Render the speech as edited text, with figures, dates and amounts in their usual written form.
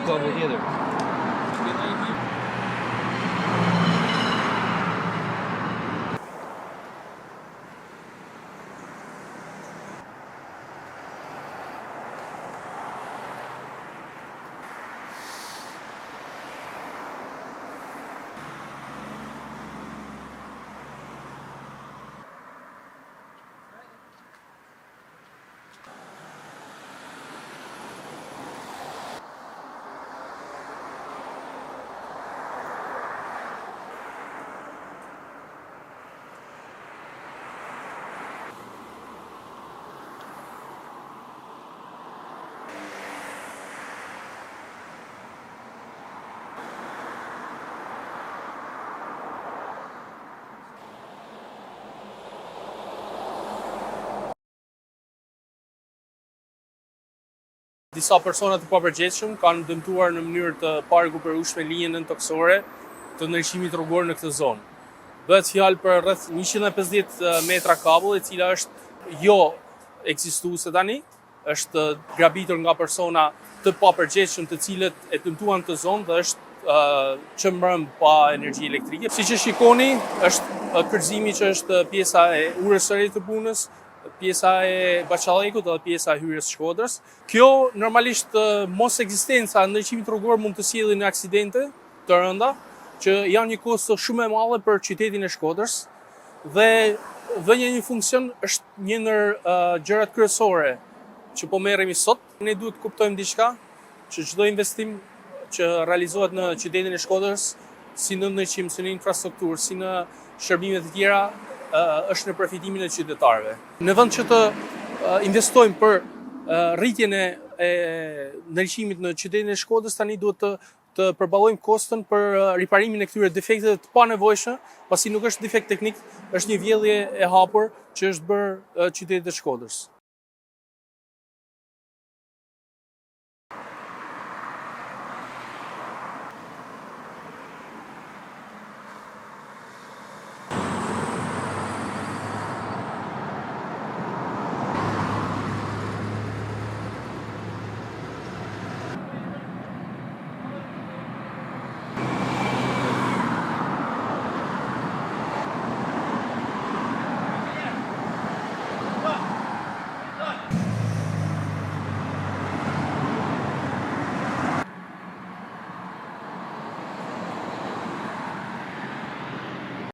kabull tjetër. Disa persona të papërgjegjshëm kanë dëmtuar në mënyrë të parekuperueshme linjën toksore të ndryshimit rrugor në këtë zonë. Bëhet fjalë për rreth 150 metra kabull, e cila është jo ekzistuese tani, është grabitur nga persona të papërgjegjshëm të cilët e dëmtuan të zonë dhe është çmbrëm pa energji elektrike. Siç e shikoni, është kërcimi që është pjesa e urës së re të punës, pjesa e Baqallekut dhe pjesa e hyrjes Shkodrës. Kjo normalisht mos ekzistenca e ndryshimit rrugor mund të sjellë në aksidente të rënda, që janë një kosto shumë e madhe për qytetin e Shkodrës dhe vënia një funksion është një ndër gjërat kryesore që po merremi sot. Ne duhet të kuptojmë diçka, që çdo investim që realizohet në qytetin e Shkodrës, si në ndërqim, si në infrastrukturë, si në shërbime të tjera, është në përfitimin e qytetarëve. Në vend që të investojmë për rritjen e ndryshimit në qytetin e Shkodrës, tani duhet të përballojmë kostën për riparimin e këtyre defekteve të panevojshme, pasi nuk është defekt teknik, është një vjedhje e hapur që është bërë qytetit të Shkodrës.